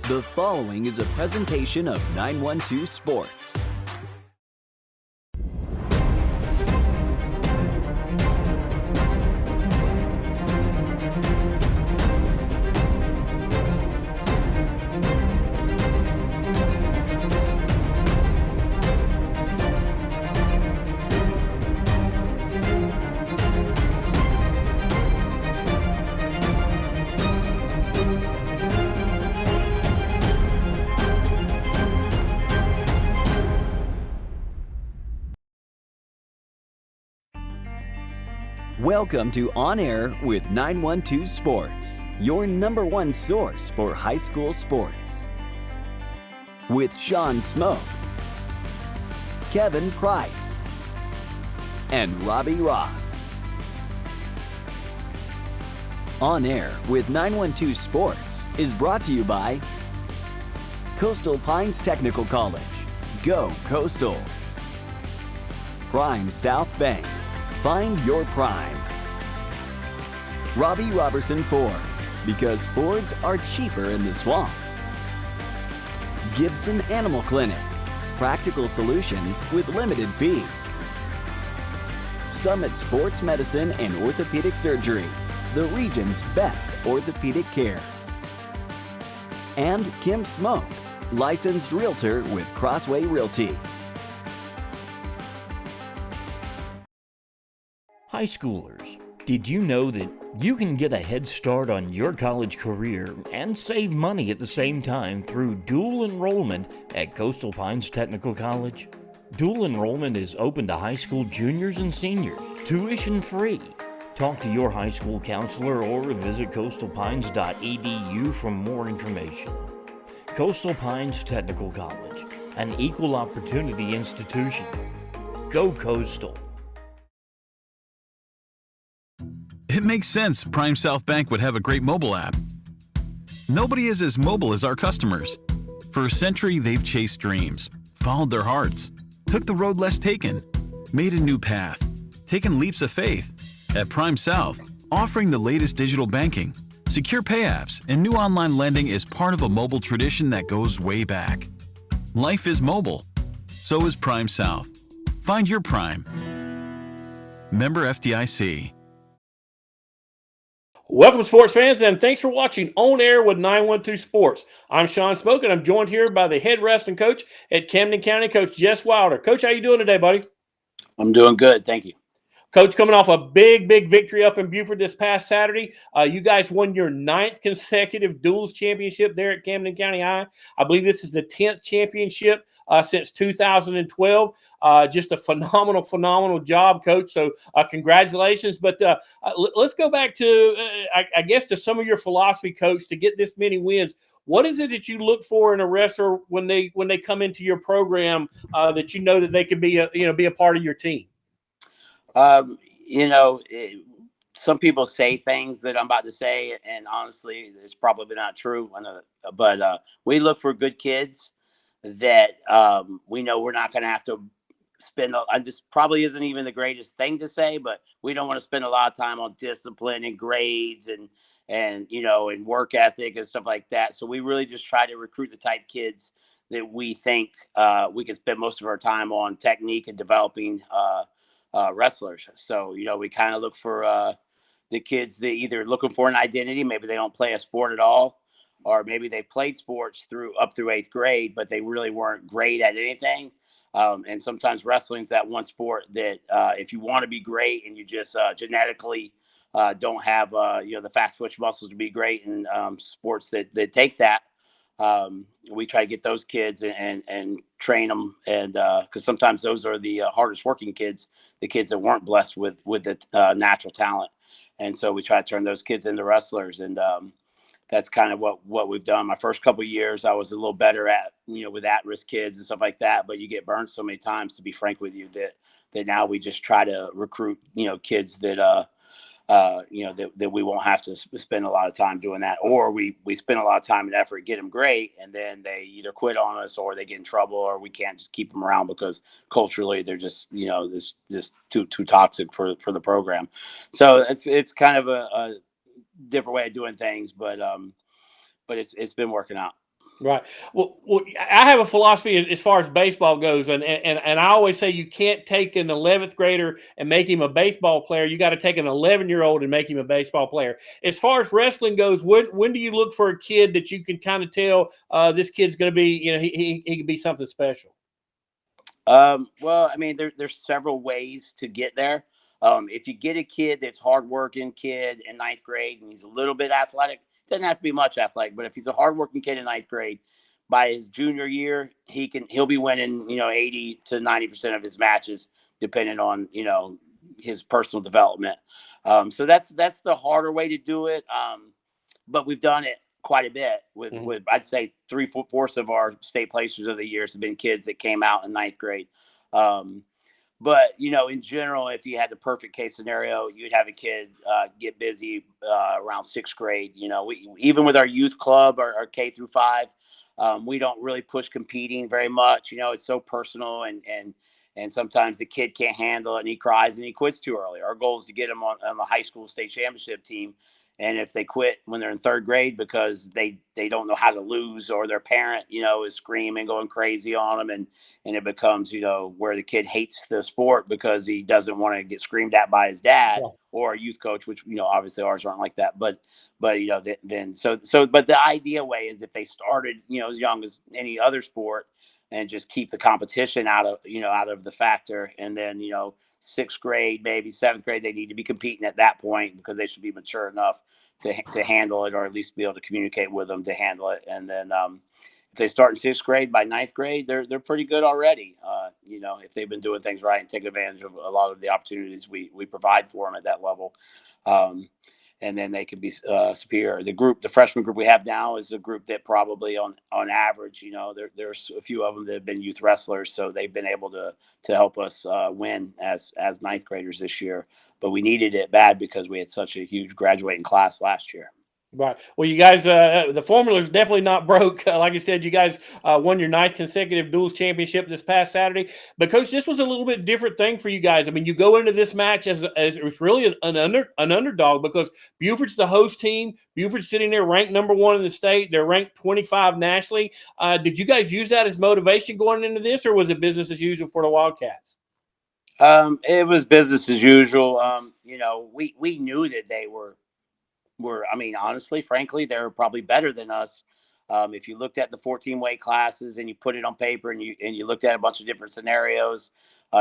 The following is a presentation of 912 Sports. Welcome to On Air with 912 Sports, your number one source for high school sports. With Sean Smoke, Kevin Price, and Robbie Ross. On Air with 912 Sports is brought to you by Coastal Pines Technical College. Go Coastal. Prime South Bank. Find your prime. Robbie Robertson Ford, because Fords are cheaper in the swamp. Gibson Animal Clinic, practical solutions with limited fees. Summit Sports Medicine and Orthopedic Surgery, the region's best orthopedic care. And Kim Smoke, licensed realtor with Crossway Realty. High schoolers, did you know that you can get a head start on your college career and save money at the same time through dual enrollment at Coastal Pines Technical College? Dual enrollment is open to high school juniors and seniors, tuition free. Talk to your high school counselor or visit coastalpines.edu for more information. Coastal Pines Technical College, an equal opportunity institution. Go Coastal. It makes sense Prime South Bank would have a great mobile app. Nobody is as mobile as our customers. For a century, they've chased dreams, followed their hearts, took the road less taken, made a new path, taken leaps of faith. At Prime South, offering the latest digital banking, secure pay apps, and new online lending is part of a mobile tradition that goes way back. Life is mobile. So is Prime South. Find your Prime. Member FDIC. Welcome, sports fans, and thanks for watching On Air with 912 Sports. I'm Sean Smoke, and I'm joined here by the head wrestling coach at Camden County, Coach Jess Wilder. Coach, how you doing today, buddy? I'm doing good, thank you. Coach, coming off a big victory up in Beaufort this past Saturday. You guys won your 9th consecutive duals championship there at Camden County High. I believe this is the 10th championship since 2012. Just a phenomenal job, Coach. So congratulations. But let's go back to, I guess, to some of your philosophy, Coach, to get this many wins. What is it that you look for in a wrestler when they come into your program that you know that they can be a part of your team? Some people say things that I'm about to say, and honestly, it's probably not true. But we look for good kids that we know we're not going to have to spend. This probably isn't even the greatest thing to say, but we don't want to spend a lot of time on discipline and grades and work ethic and stuff like that. So we really just try to recruit the type kids that we think we can spend most of our time on technique and developing wrestlers. So, we kind of look for the kids that either looking for an identity, maybe they don't play a sport at all, or maybe they played sports up through 8th grade, but they really weren't great at anything. And sometimes wrestling's that one sport that if you want to be great and you just genetically don't have the fast twitch muscles to be great in sports that take that, we try to get those kids and train them, and because sometimes those are the hardest working kids, the kids that weren't blessed with the natural talent. And so we try to turn those kids into wrestlers, and that's kind of what we've done. My first couple of years, I was a little better at with at-risk kids and stuff like that, but you get burned so many times, to be frank with you, that now we just try to recruit kids that that we won't have to spend a lot of time doing that, or we spend a lot of time and effort to get them great, and then they either quit on us or they get in trouble, or we can't just keep them around because culturally they're just this too toxic for the program. So it's kind of a different way of doing things, but it's been working out. Right. Well, I have a philosophy as far as baseball goes, and I always say you can't take an 11th grader and make him a baseball player. You got to take an 11-year-old and make him a baseball player. As far as wrestling goes, when do you look for a kid that you can kind of tell this kid's going to be, he could be something special? Well, I mean, there's several ways to get there. If you get a kid that's hardworking kid in ninth grade and he's a little bit athletic, doesn't have to be much athletic, but if he's a hardworking kid in ninth grade, by his junior year, he'll be winning 80 to 90% of his matches, depending on his personal development. So that's the harder way to do it. But we've done it quite a bit with I'd say 3/4 of our state placers of the years have been kids that came out in ninth grade. But in general, if you had the perfect case scenario, you'd have a kid get busy around sixth grade. We even with our youth club, our K through 5, we don't really push competing very much. It's so personal, and sometimes the kid can't handle it and he cries and he quits too early. Our goal is to get him on the high school state championship team. And if they quit when they're in third grade because they don't know how to lose, or their parent, is screaming, going crazy on them, and it becomes, where the kid hates the sport because he doesn't want to get screamed at by his dad or a youth coach, which, obviously ours aren't like that. But but the idea way is if they started, as young as any other sport, and just keep the competition out of the factor. And then, sixth grade, maybe seventh grade, they need to be competing at that point because they should be mature enough to handle it, or at least be able to communicate with them to handle it. And then if they start in sixth grade, by ninth grade, they're pretty good already. If they've been doing things right and taking advantage of a lot of the opportunities we provide for them at that level. And then they can be superior. The freshman group we have now is a group that probably on average, there's a few of them that have been youth wrestlers, so they've been able to help us win as ninth graders this year. But we needed it bad because we had such a huge graduating class last year. Right. Well, you guys, the formula is definitely not broke. Like I said, you guys won your 9th consecutive duels championship this past Saturday. But Coach, this was a little bit different thing for you guys. I mean, you go into this match as it was really an underdog, because Buford's the host team. Buford's sitting there ranked number 1 in the state. They're ranked 25 nationally. Did you guys use that as motivation going into this, or was it business as usual for the Wildcats? It was business as usual. We knew that they were, I mean, honestly, frankly, they're probably better than us. If you looked at the 14 weight classes and you put it on paper and you looked at a bunch of different scenarios,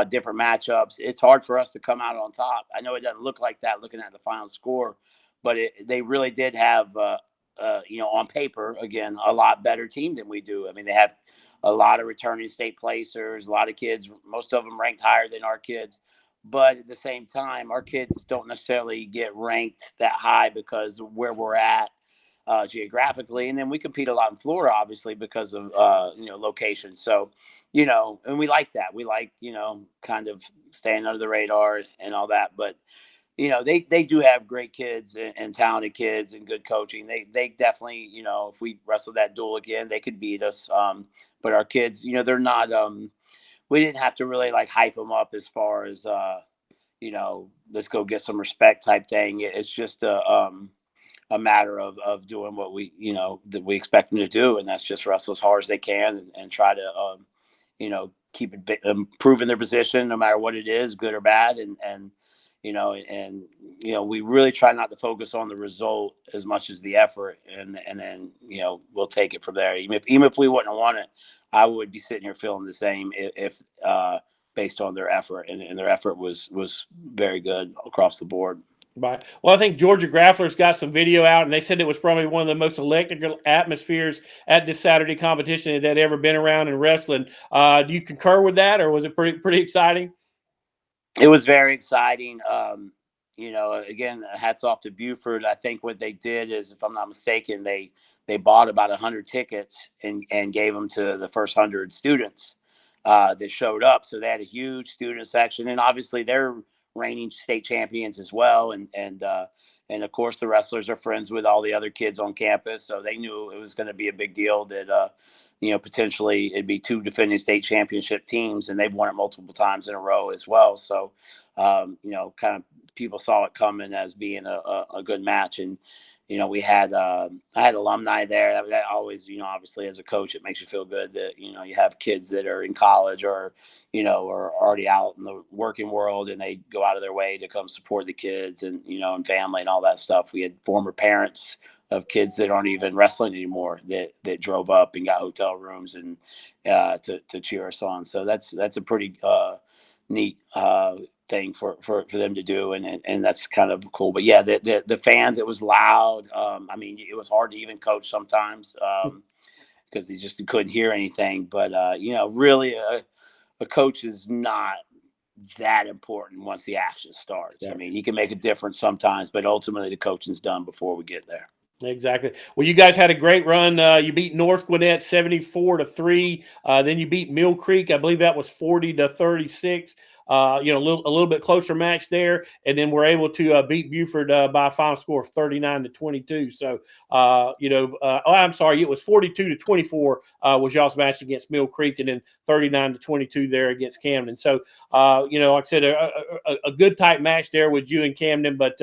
different matchups, it's hard for us to come out on top. I know it doesn't look like that looking at the final score, but they really did have, on paper, again, a lot better team than we do. I mean, they have a lot of returning state placers, a lot of kids, most of them ranked higher than our kids. But at the same time, our kids don't necessarily get ranked that high because of where we're at geographically. And then we compete a lot in Florida, obviously, because of, location. So, and we like that. We like, kind of staying under the radar and all that. But, they do have great kids and talented kids and good coaching. They definitely, if we wrestle that duel again, they could beat us. But our kids, they're not we didn't have to really like hype them up as far as let's go get some respect type thing. It's just a matter of doing what we that we expect them to do, and that's just wrestle as hard as they can and try to keep improving their position no matter what it is, good or bad. And we really try not to focus on the result as much as the effort, and then we'll take it from there. Even if we wouldn't have won it, I would be sitting here feeling the same if based on their effort, and their effort was very good across the board. Right. Well, I think Georgia Grappler's got some video out, and they said it was probably one of the most electric atmospheres at this Saturday competition that ever been around in wrestling. Do you concur with that, or was it pretty exciting? It was very exciting. Again, hats off to Buford. I think what they did is, if I'm not mistaken, they bought about 100 tickets and gave them to the first 100 students that showed up. So they had a huge student section, and obviously they're reigning state champions as well. And of course the wrestlers are friends with all the other kids on campus. So they knew it was going to be a big deal that, potentially it'd be 2 defending state championship teams, and they've won it multiple times in a row as well. So, kind of people saw it coming as being a good match. And, we had I had alumni there. That always, obviously as a coach, it makes you feel good that you have kids that are in college or are already out in the working world, and they go out of their way to come support the kids and and family and all that stuff. We had former parents of kids that aren't even wrestling anymore that drove up and got hotel rooms and to cheer us on. So that's a pretty neat thing for them to do, and that's kind of cool. But yeah, the fans, it was loud. I mean, it was hard to even coach sometimes because they just couldn't hear anything. But really, a coach is not that important once the action starts. Yeah. I mean, he can make a difference sometimes, but ultimately the coaching's done before we get there. Exactly. Well, you guys had a great run. You beat North Gwinnett 74-3. Then you beat Mill Creek. I believe that was 40-36. A little bit closer match there, and then we're able to beat Buford by a final score of 39-22. So, I'm sorry, it was 42-24 was y'all's match against Mill Creek, and then 39-22 there against Camden. So, like I said, a good tight match there with you and Camden, but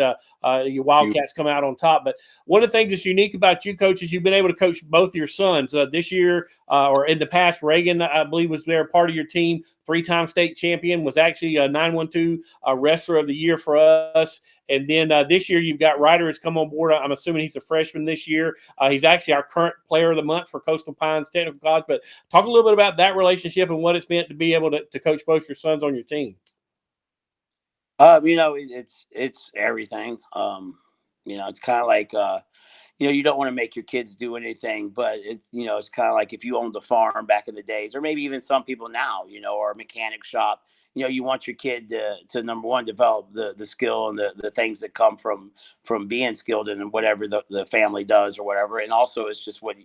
your Wildcats come out on top. But one of the things that's unique about you, Coach, is you've been able to coach both of your sons this year or in the past. Reagan, I believe, was there part of your team, 3-time state champion, was actually a 912 wrestler of the year for us. And then this year you've got Ryder has come on board. I'm assuming he's a freshman this year. He's actually our current player of the month for Coastal Pines Technical College. But talk a little bit about that relationship and what it's meant to be able to coach both your sons on your team. It's everything. It's kind of like, you don't want to make your kids do anything, but it's kind of like if you owned a farm back in the days, or maybe even some people now, or a mechanic shop, you want your kid to number one, develop the skill and the things that come from being skilled in whatever the family does or whatever. And also it's just what,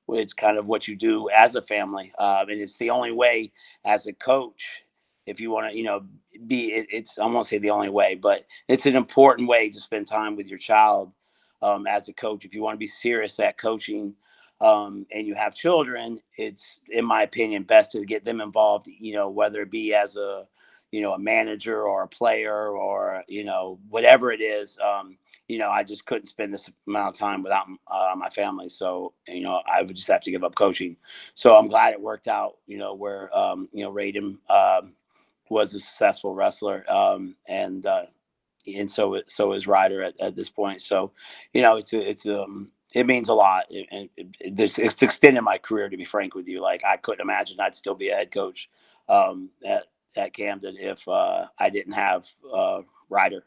it's kind of what you do as a family. And it's the only way as a coach, if you want to, it's, I won't say the only way, but it's an important way to spend time with your child as a coach. If you want to be serious at coaching and you have children, it's, in my opinion, best to get them involved, whether it be as a manager or a player or, whatever it is. I just couldn't spend this amount of time without my family. So, I would just have to give up coaching. So I'm glad it worked out, where, Raiden was a successful wrestler. And so is Ryder at this point. So, it means a lot. It's extended my career, to be frank with you. Like, I couldn't imagine I'd still be a head coach at Camden if I didn't have Ryder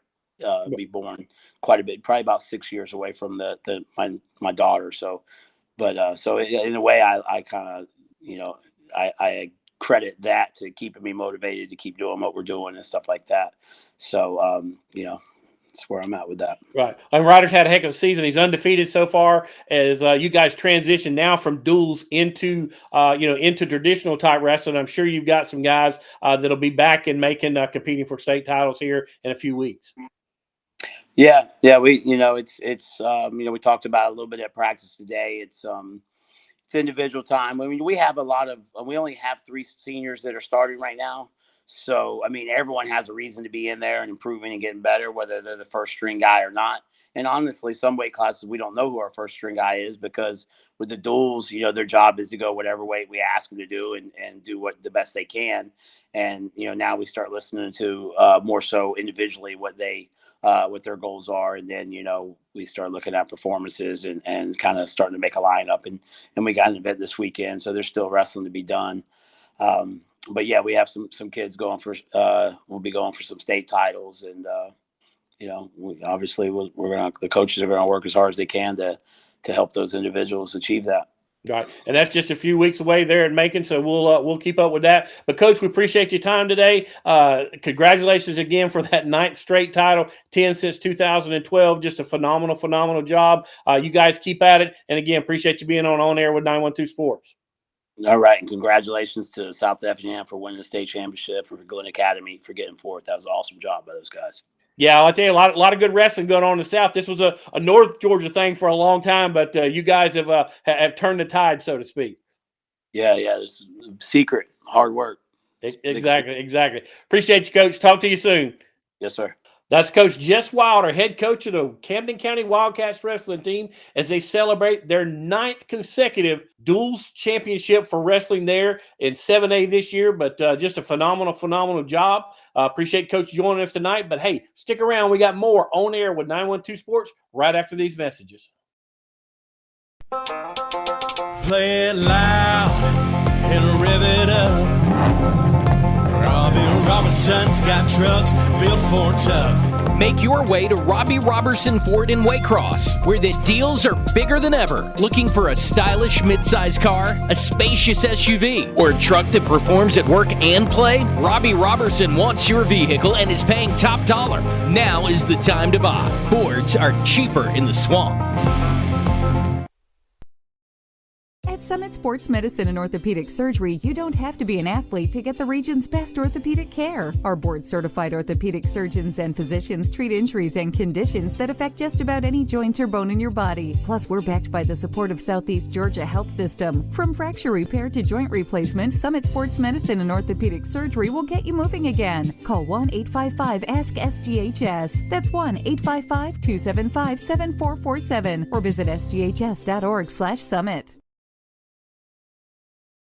be born quite a bit, probably about 6 years away from my daughter. So, but so in a way, I kind of, I credit that to keeping me motivated to keep doing what we're doing and stuff like that. So, that's where I'm at with that. Right. And Ryder's had a heck of a season. He's undefeated so far as you guys transition now from duels into traditional type wrestling. I'm sure you've got some guys that'll be back and competing for state titles here in a few weeks. Yeah. We, we talked about it a little bit at practice today. It's individual time. I mean, we only have 3 seniors that are starting right now. So, I mean, everyone has a reason to be in there and improving and getting better, whether they're the first string guy or not. And honestly, some weight classes, we don't know who our first string guy is, because with the duels, their job is to go whatever weight we ask them to do and do what the best they can. And, now we start listening to more so individually what their goals are. And then, we start looking at performances and kind of starting to make a lineup. And we got an event this weekend, so there's still wrestling to be done. But yeah, we have some kids going for, we'll be going for some state titles. And, the coaches are going to work as hard as they can to help those individuals achieve that. Right. And that's just a few weeks away there in Macon. So we'll keep up with that. But Coach, we appreciate your time today. Congratulations again for that 9th straight title, 10 since 2012. Just a phenomenal job. You guys keep at it. And again, appreciate you being on air with 912 Sports. All right. And congratulations to South Effingham for winning the state championship, for Glen Academy for getting 4th. That was an awesome job by those guys. Yeah, I'll tell you, a lot of good wrestling going on in the South. This was a North Georgia thing for a long time, but you guys have turned the tide, so to speak. Yeah, there's secret hard work. Exactly. Appreciate you, Coach. Talk to you soon. Yes, sir. That's Coach Jess Wilder, head coach of the Camden County Wildcats wrestling team, as they celebrate their 9th consecutive duals championship for wrestling there in 7A this year. But just a phenomenal job. Appreciate Coach joining us tonight. But hey, stick around. We got more on air with 912 Sports right after these messages. Play it loud and rev it up. Robbie Robertson's got trucks built for tough. Make your way to Robbie Robertson Ford in Waycross, where the deals are bigger than ever. Looking for a stylish midsize car, a spacious SUV, or a truck that performs at work and play? Robbie Robertson wants your vehicle and is paying top dollar. Now is the time to buy. Fords are cheaper in the swamp. At Summit Sports Medicine and Orthopedic Surgery, you don't have to be an athlete to get the region's best orthopedic care. Our board-certified orthopedic surgeons and physicians treat injuries and conditions that affect just about any joint or bone in your body. Plus, we're backed by the support of Southeast Georgia Health System. From fracture repair to joint replacement, Summit Sports Medicine and Orthopedic Surgery will get you moving again. Call 1-855-ASK-SGHS. That's 1-855-275-7447 or visit sghs.org/summit.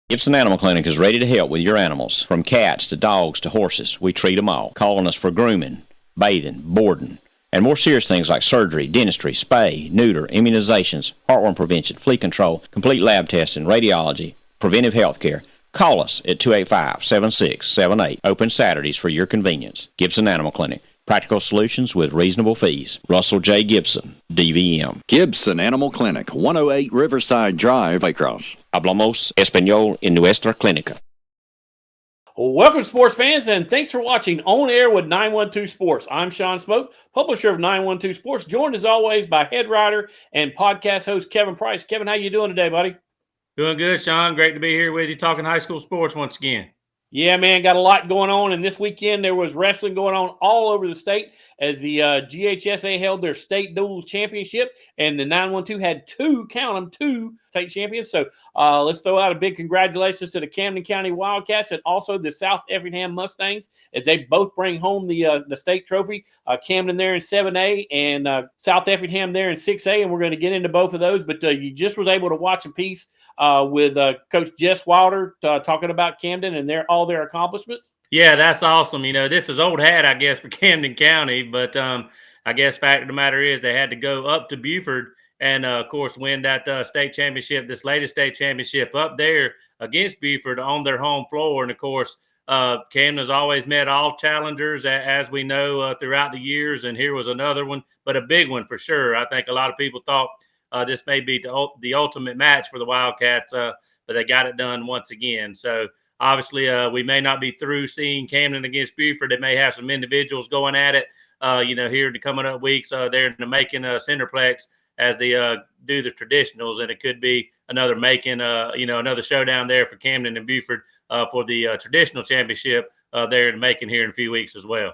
Gibson Animal Clinic is ready to help with your animals. From cats to dogs to horses, we treat them all. Call on us for grooming, bathing, boarding, and more serious things like surgery, dentistry, spay, neuter, immunizations, heartworm prevention, flea control, complete lab testing, radiology, preventive health care. Call us at 285-7678. Open Saturdays for your convenience. Gibson Animal Clinic. Practical solutions with reasonable fees. Russell J. Gibson, DVM. Gibson Animal Clinic, 108 Riverside Drive, Waycross. Hablamos español en nuestra clínica. Welcome, sports fans, and thanks for watching On Air with 912 Sports. I'm Sean Smoke, publisher of 912 Sports, joined as always by head writer and podcast host Kevin Price. Kevin, how you doing today, buddy? Doing good, Sean. Great to be here with you talking high school sports once again. Yeah, man, got a lot going on. And this weekend there was wrestling going on all over the state as the GHSA held their state duals championship. And the 912 had two state champions. So let's throw out a big congratulations to the Camden County Wildcats and also the South Effingham Mustangs as they both bring home the state trophy. Camden there in 7A and South Effingham there in 6A. And we're going to get into both of those. But you just was able to watch a piece with Coach Jess Wilder talking about Camden and all their accomplishments. Yeah, that's awesome. You know, this is old hat, I guess, for Camden County. But I guess fact of the matter is they had to go up to Buford and, of course, win that state championship, this latest state championship up there against Buford on their home floor. And, of course, Camden has always met all challengers, as we know, throughout the years. And here was another one, but a big one for sure. I think a lot of people thought this may be the ultimate match for the Wildcats, but they got it done once again. So, obviously, we may not be through seeing Camden against Buford. They may have some individuals going at it, here in the coming up weeks there in the Macon Centerplex as they do the traditionals. And it could be another Macon, another showdown there for Camden and Buford for the traditional championship there in Macon here in a few weeks as well.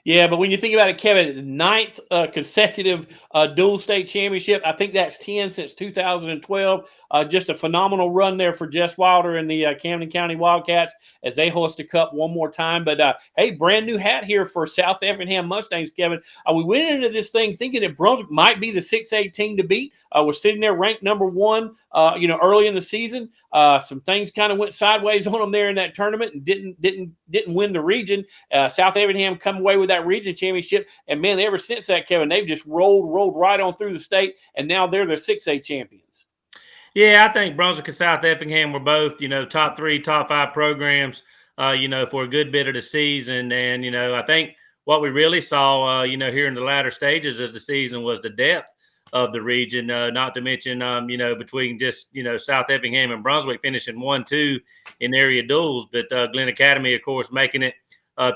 Yeah, but when you think about it, Kevin, 9th consecutive dual state championship. I think that's 10 since 2012. Just a phenomenal run there for Jess Wilder and the Camden County Wildcats as they hoist the cup one more time. But, hey, brand new hat here for South Effingham Mustangs, Kevin. We went into this thing thinking that Brunswick might be the 6A team to beat. We're sitting there ranked number one, early in the season. Some things kind of went sideways on them there in that tournament and didn't win the region. South Effingham come away with that region championship. And, man, ever since that, Kevin, they've just rolled right on through the state, and now they're the 6A champions. Yeah, I think Brunswick and South Effingham were both, top 3, top 5 programs, for a good bit of the season. And, I think what we really saw, here in the latter stages of the season was the depth of the region, not to mention, between just, South Effingham and Brunswick finishing 1-2 in area duels. But Glen Academy, of course, making it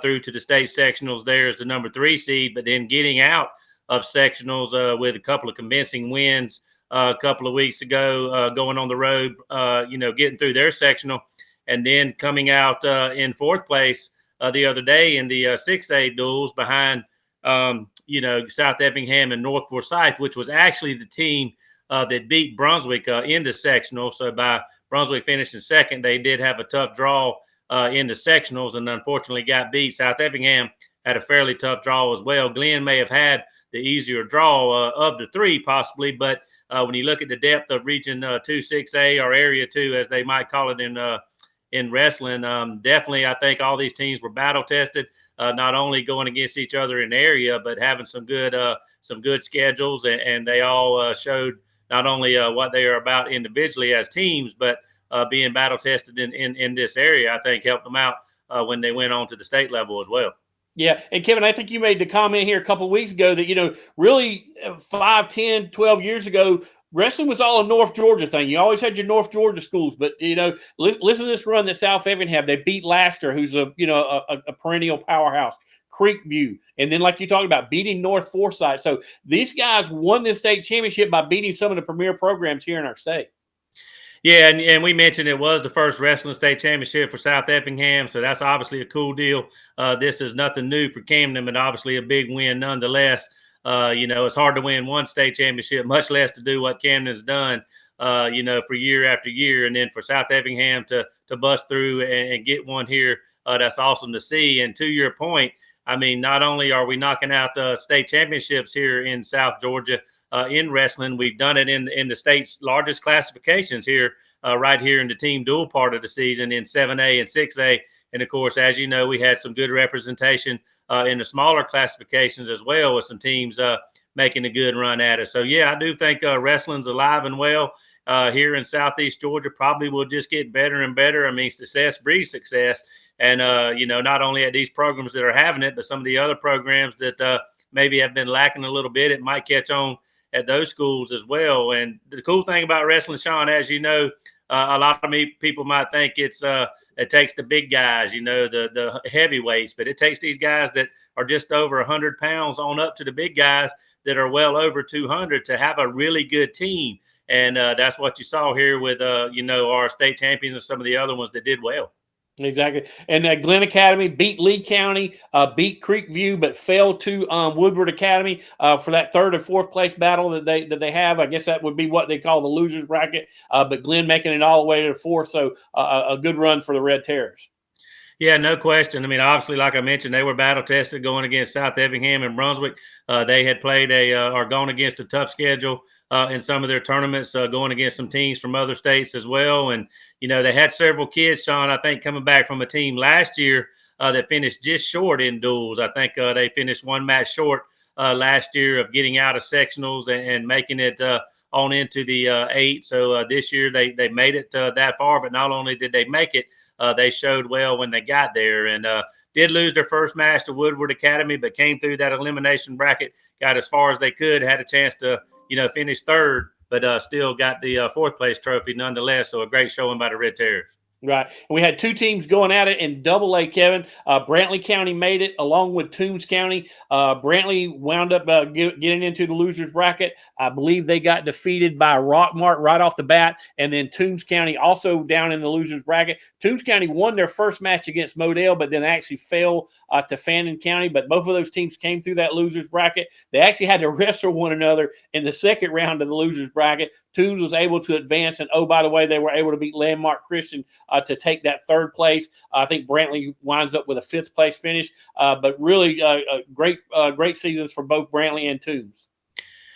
through to the state sectionals there as the number 3 seed, but then getting out of sectionals with a couple of convincing wins a couple of weeks ago, going on the road, getting through their sectional, and then coming out in 4th place the other day in the 6A duels behind, South Effingham and North Forsyth, which was actually the team that beat Brunswick in the sectional. So by Brunswick finishing 2nd, they did have a tough draw in the sectionals and unfortunately got beat. South Effingham had a fairly tough draw as well. Glenn may have had the easier draw of the three possibly, but when you look at the depth of Region 2-6A or Area 2, as they might call it in wrestling, definitely I think all these teams were battle tested, not only going against each other in the area, but having some good schedules, and they all showed not only what they are about individually as teams, but being battle tested in this area, I think helped them out when they went on to the state level as well. Yeah. And Kevin, I think you made the comment here a couple of weeks ago that, really 5, 10, 12 years ago, wrestling was all a North Georgia thing. You always had your North Georgia schools, but listen to this run that South Evan had. They beat Laster, who's a perennial powerhouse, Creekview, and then like you talked about, beating North Forsyth. So these guys won this state championship by beating some of the premier programs here in our state. Yeah, and we mentioned it was the first wrestling state championship for South Effingham, so that's obviously a cool deal. This is nothing new for Camden, but obviously a big win nonetheless. It's hard to win one state championship, much less to do what Camden's done, for year after year. And then for South Effingham to bust through and get one here, that's awesome to see. And to your point, I mean, not only are we knocking out state championships here in South Georgia in wrestling, we've done it in the state's largest classifications here, right here in the team dual part of the season in 7A and 6A. And of course, as you know, we had some good representation in the smaller classifications as well, with some teams making a good run at it. So, yeah, I do think wrestling's alive and well here in Southeast Georgia. Probably will just get better and better. I mean, success breeds success. And, not only at these programs that are having it, but some of the other programs that maybe have been lacking a little bit, it might catch on at those schools as well. And the cool thing about wrestling, Sean, as you know, a lot of people might think it takes the big guys, the heavyweights, but it takes these guys that are just over 100 pounds on up to the big guys that are well over 200 to have a really good team. And that's what you saw here with, our state champions and some of the other ones that did well. Exactly. And Glenn Academy beat Lee County, beat Creekview, but fell to Woodward Academy for that third and fourth place battle that they have. I guess that would be what they call the losers bracket. But Glenn making it all the way to the fourth, so a good run for the Red Terrors. Yeah, no question. I mean, obviously, like I mentioned, they were battle tested going against South Effingham and Brunswick. They had played or gone against a tough schedule in some of their tournaments, going against some teams from other states as well. And, they had several kids, Sean, I think, coming back from a team last year that finished just short in duels. I think they finished one match short last year of getting out of sectionals and making it on into the 8. So this year they made it that far, but not only did they make it, they showed well when they got there, and did lose their first match to Woodward Academy, but came through that elimination bracket, got as far as they could, had a chance to, finish third, but still got the fourth place trophy nonetheless. So a great showing by the Red Terrors. Right. And we had two teams going at it in Double-A, Kevin. Brantley County made it along with Toombs County. Brantley wound up getting into the losers bracket. I believe they got defeated by Rockmart right off the bat. And then Toombs County also down in the losers bracket. Toombs County won their first match against Modell, but then actually fell to Fannin County. But both of those teams came through that losers bracket. They actually had to wrestle one another in the second round of the losers bracket. Toombs was able to advance, and oh, by the way, they were able to beat Landmark Christian to take that third place. I think Brantley winds up with a fifth place finish, but really great seasons for both Brantley and Toombs.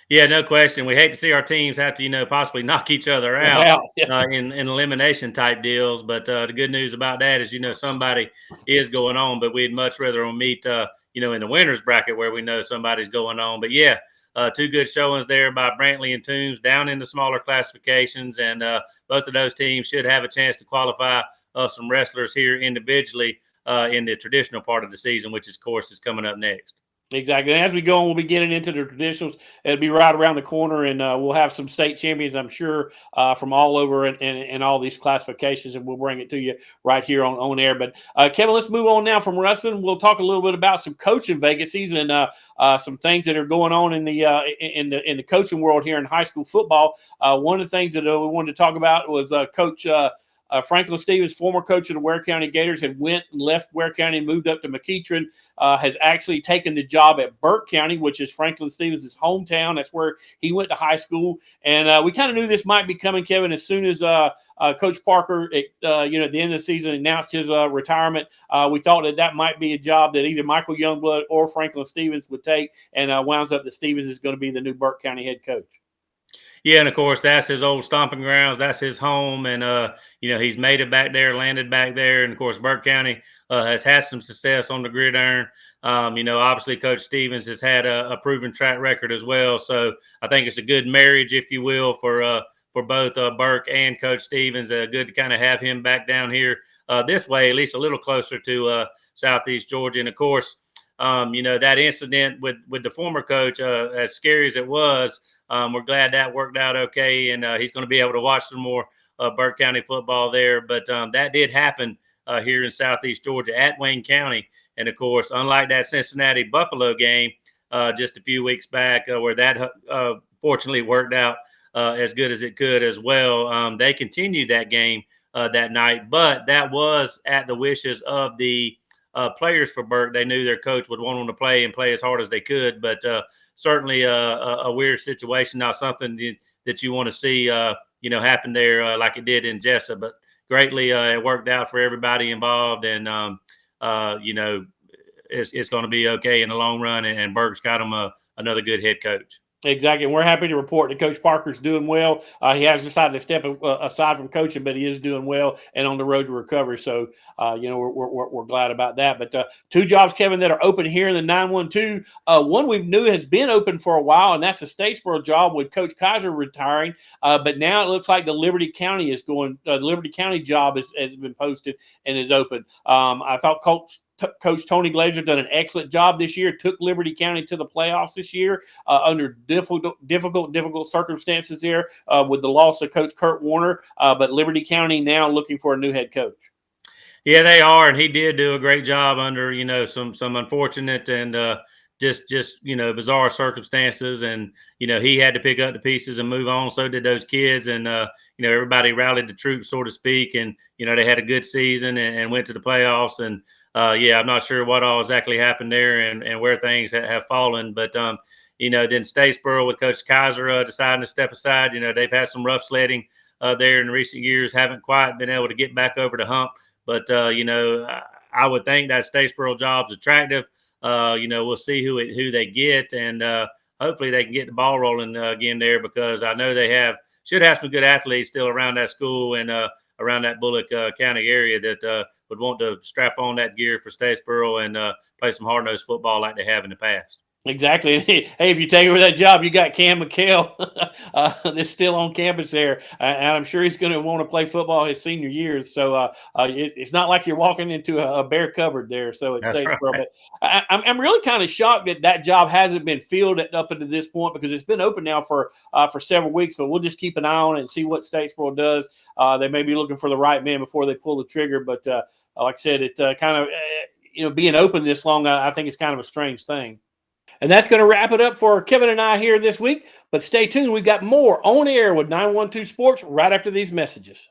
Yeah, no question. We hate to see our teams have to, possibly knock each other out in elimination type deals. But the good news about that is, somebody is going on. But we'd much rather meet, in the winners bracket where we know somebody's going on. But yeah. Two good showings there by Brantley and Toombs down in the smaller classifications, and both of those teams should have a chance to qualify some wrestlers here individually in the traditional part of the season, which, of course, is coming up next. Exactly. And as we go on, we'll be getting into the traditionals. It'll be right around the corner, and we'll have some state champions, I'm sure, from all over and all these classifications, and we'll bring it to you right here on air. But, Kevin, let's move on now from wrestling. We'll talk a little bit about some coaching vacancies and some things that are going on in the coaching world here in high school football. One of the things that we wanted to talk about was Coach Franklin Stevens, former coach of the Ware County Gators, had went and left Ware County and moved up to McEachern, has actually taken the job at Burke County, which is Franklin Stevens' hometown. That's where he went to high school. And we kind of knew this might be coming, Kevin, as soon as Coach Parker, at the end of the season, announced his retirement. We thought that might be a job that either Michael Youngblood or Franklin Stevens would take, and winds up that Stevens is going to be the new Burke County head coach. Yeah, and of course that's his old stomping grounds. That's his home, and he's made it back there, landed back there, and of course Burke County has had some success on the gridiron. Obviously Coach Stevens has had a proven track record as well. So I think it's a good marriage, if you will, for both Burke and Coach Stevens. Good to kind of have him back down here this way, at least a little closer to Southeast Georgia. And of course, that incident with the former coach, as scary as it was. We're glad that worked out okay, and he's going to be able to watch some more Burke County football there. But that did happen here in Southeast Georgia at Wayne County. And, of course, unlike that Cincinnati-Buffalo game just a few weeks back where that fortunately worked out as good as it could as well, they continued that game that night. But that was at the wishes of the players for Burke. They knew their coach would want them to play and play as hard as they could, but certainly a weird situation, not something that you want to see, happen there like it did in Jessup, but greatly it worked out for everybody involved, and it's going to be okay in the long run, and Burke's got him another good head coach. Exactly, and we're happy to report that Coach Parker's doing well. He has decided to step aside from coaching, but he is doing well and on the road to recovery. So, we're glad about that. But two jobs, Kevin, that are open here in the 912. One we knew has been open for a while, and that's the Statesboro job with Coach Kaiser retiring. But now it looks like the Liberty County is going. The Liberty County job has been posted and is open. I thought Coach Tony Glazer done an excellent job this year, took Liberty County to the playoffs this year under difficult circumstances there with the loss of Coach Kurt Warner. But Liberty County now looking for a new head coach. Yeah, they are, and he did do a great job under some unfortunate and just bizarre circumstances, and he had to pick up the pieces and move on. So did those kids, and everybody rallied the troops, so to speak, and they had a good season and went to the playoffs. And I'm not sure what all exactly happened there and where things have fallen, but then Statesboro with Coach Kaiser deciding to step aside. They've had some rough sledding there in recent years, haven't quite been able to get back over the hump. But I would think that Statesboro job's attractive. We'll see who they get, and hopefully they can get the ball rolling again there, because I know they should have some good athletes still around that school and around that Bullock County area that would want to strap on that gear for Statesboro and play some hard-nosed football like they have in the past. Exactly. Hey, if you take over that job, you got Cam McHale that's still on campus there, and I'm sure he's going to want to play football his senior years. So it's not like you're walking into a bare cupboard there. So it stays. Right. But I'm really kind of shocked that job hasn't been filled up until this point, because it's been open now for several weeks. But we'll just keep an eye on it and see what Statesboro does. They may be looking for the right man before they pull the trigger. But like I said, it kind of being open this long, I think it's kind of a strange thing. And that's going to wrap it up for Kevin and I here this week. But stay tuned. We've got more on air with 912 Sports right after these messages.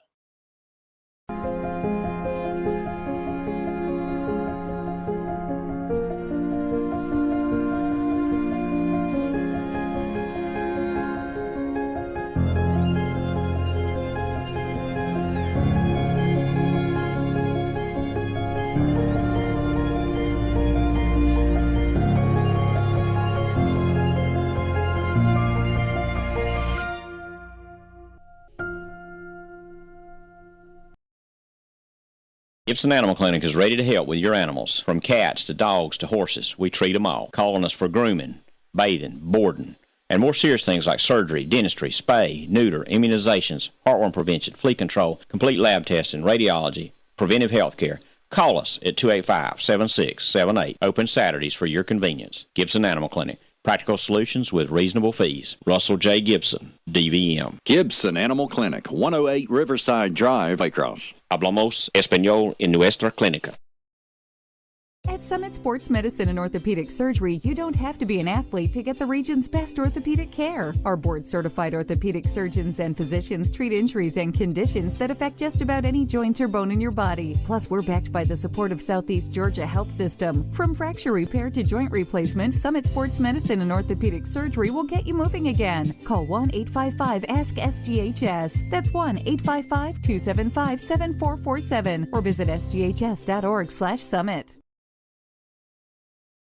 Gibson Animal Clinic is ready to help with your animals. From cats to dogs to horses, we treat them all. Call on us for grooming, bathing, boarding, and more serious things like surgery, dentistry, spay, neuter, immunizations, heartworm prevention, flea control, complete lab testing, radiology, preventive health care. Call us at 285-7678. Open Saturdays for your convenience. Gibson Animal Clinic. Practical solutions with reasonable fees. Russell J. Gibson, DVM. Gibson Animal Clinic, 108 Riverside Drive, Waycross. Hablamos español en nuestra clínica. At Summit Sports Medicine and Orthopedic Surgery, you don't have to be an athlete to get the region's best orthopedic care. Our board-certified orthopedic surgeons and physicians treat injuries and conditions that affect just about any joint or bone in your body. Plus, we're backed by the support of Southeast Georgia Health System. From fracture repair to joint replacement, Summit Sports Medicine and Orthopedic Surgery will get you moving again. Call 1-855-ASK-SGHS. That's 1-855-275-7447 or visit sghs.org/summit.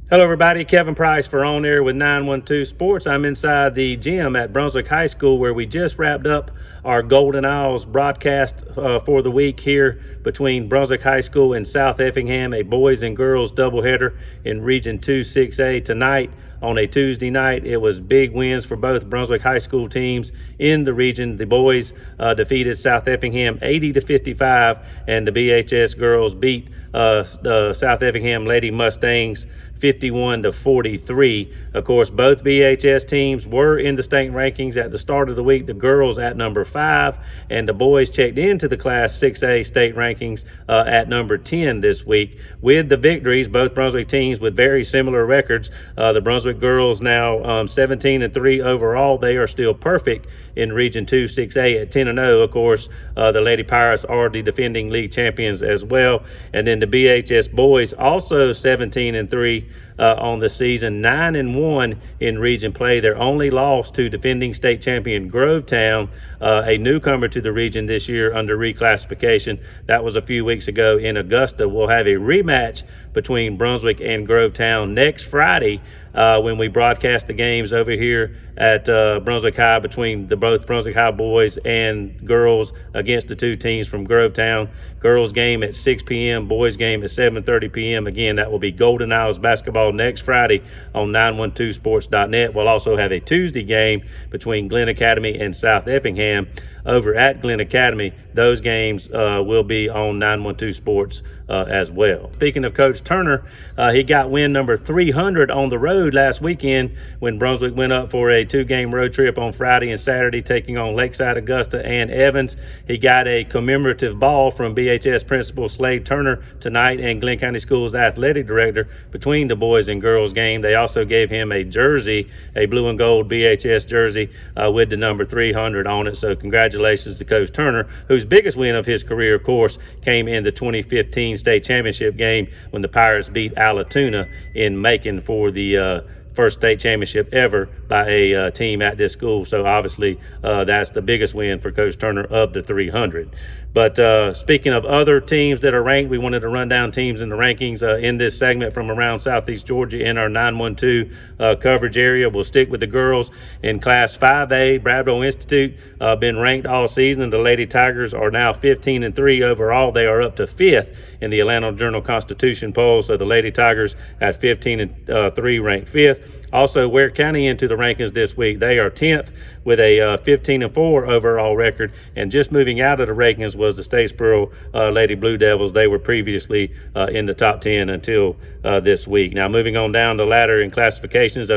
Hello, everybody. Kevin Price for On Air with 912 Sports. I'm inside the gym at Brunswick High School where we just wrapped up our Golden Isles broadcast for the week here between Brunswick High School and South Effingham, a boys and girls doubleheader in Region 2 6A tonight. On a Tuesday night, it was big wins for both Brunswick High School teams in the region. The boys defeated South Effingham 80-55, and the BHS girls beat the South Effingham Lady Mustangs 51-43. Of course, both BHS teams were in the state rankings at the start of the week. The girls at number 5, and the boys checked into the Class 6A state rankings at number 10 this week. With the victories, both Brunswick teams with very similar records. The Brunswick girls now 17-3 overall. They are still perfect in Region 2 6A at 10-0. Of course, the Lady Pirates are the defending league champions as well. And then the BHS boys also 17-3 on the season, 9-1 in region play. Their only loss to defending state champion Grovetown, a newcomer to the region this year under reclassification. That was a few weeks ago in Augusta. We'll have a rematch between Brunswick and Grovetown next Friday when we broadcast the games over here at Brunswick High between both Brunswick High boys and girls against the two teams from Grovetown. Girls game at 6 p.m., boys game at 7:30 p.m. Again, that will be Golden Isles basketball next Friday on 912sports.net. We'll also have a Tuesday game between Glen Academy and South Effingham over at Glen Academy. Those games will be on 912 Sports as well. Speaking of Coach Turner, he got win number 300 on the road last weekend when Brunswick went up for a 2-game road trip on Friday and Saturday, taking on Lakeside, Augusta, and Evans. He got a commemorative ball from BHS Principal Slade Turner tonight and Glen County Schools Athletic Director between the boys and girls game. They also gave him a jersey, a blue and gold BHS jersey with the number 300 on it. So congratulations to Coach Turner, whose biggest win of his career, of course, came in the 2015 state championship game when the Pirates beat Allatoona in Macon for the first state championship ever by a team at this school. So obviously that's the biggest win for Coach Turner of the 300. But speaking of other teams that are ranked, we wanted to run down teams in the rankings in this segment from around Southeast Georgia in our 912 coverage area. We'll stick with the girls in Class 5A. Bradwell Institute been ranked all season, and the Lady Tigers are now 15-3 overall. They are up to 5th in the Atlanta Journal-Constitution poll. So the Lady Tigers at 15-3 ranked 5th. Also, Ware County into the rankings this week. They are 10th with a 15-4 overall record, and just moving out of the rankings was the Statesboro Lady Blue Devils. They were previously in the top 10 until this week. Now, moving on down the ladder in classifications,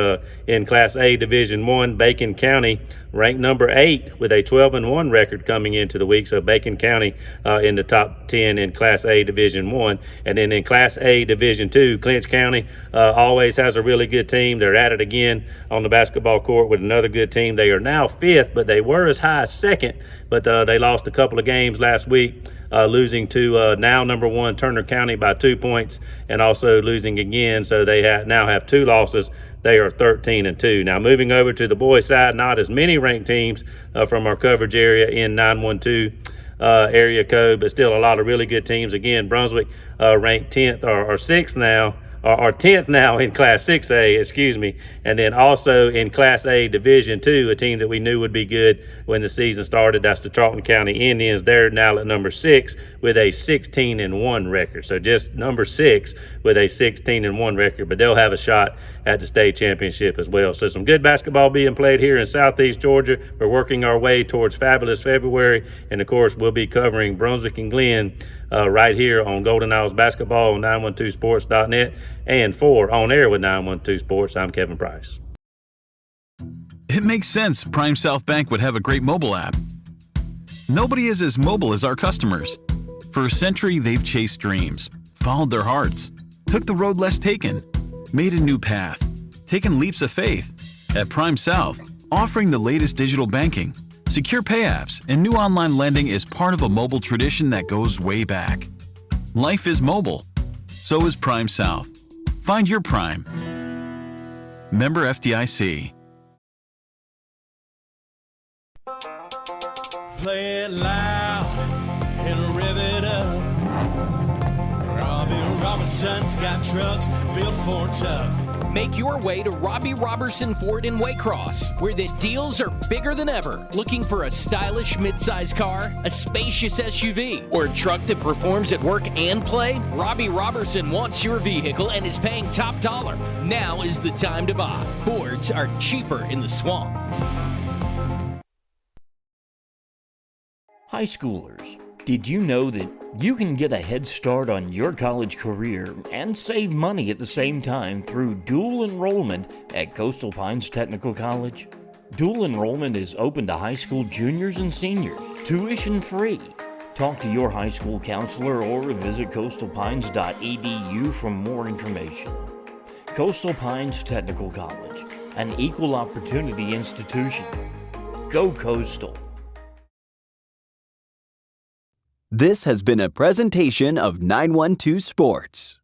in Class A Division 1, Bacon County ranked number 8 with a 12-1 record coming into the week. So Bacon County in the top 10 in Class A Division 1. And then in Class A Division 2, Clinch County always has a really good team. They're at it again on the basketball court with another good team. They are now 5th, but they were as high as 2nd, but they lost a couple of games last week, losing to now number 1 Turner County by 2 points, and also losing again. So they now have 2 losses. They are 13-2. Now, moving over to the boys' side, not as many ranked teams from our coverage area in 912 area code, but still a lot of really good teams. Again, Brunswick ranked 10th or 6th now, or 10th now in Class 6A, excuse me, and then also in Class A Division 2, a team that we knew would be good when the season started. That's the Charlton County Indians. They're now at number 6 with a 16-1 record. So just number 6 with a 16-1 record, but they'll have a shot at the state championship as well. So some good basketball being played here in Southeast Georgia. We're working our way towards Fabulous February, and of course we'll be covering Brunswick and Glen right here on Golden Isles Basketball on 912sports.net. And for On Air with 912 Sports, I'm Kevin Price. It makes sense Prime South Bank would have a great mobile app. Nobody is as mobile as our customers. For a century, they've chased dreams, followed their hearts, took the road less taken, made a new path, taken leaps of faith. At Prime South, offering the latest digital banking, secure pay apps, and new online lending is part of a mobile tradition that goes way back. Life is mobile. So is Prime South. Find your Prime. Member FDIC. Play it loud and rev it up. Robbie Robinson's got trucks built for tough. Make your way to Robbie Robertson Ford in Waycross, where the deals are bigger than ever. Looking for a stylish midsize car, a spacious SUV, or a truck that performs at work and play? Robbie Robertson wants your vehicle and is paying top dollar. Now is the time to buy. Fords are cheaper in the swamp. High schoolers, did you know that you can get a head start on your college career and save money at the same time through dual enrollment at Coastal Pines Technical College? Dual enrollment is open to high school juniors and seniors, tuition free. Talk to your high school counselor or visit coastalpines.edu for more information. Coastal Pines Technical College, an equal opportunity institution. Go Coastal. This has been a presentation of 912 Sports.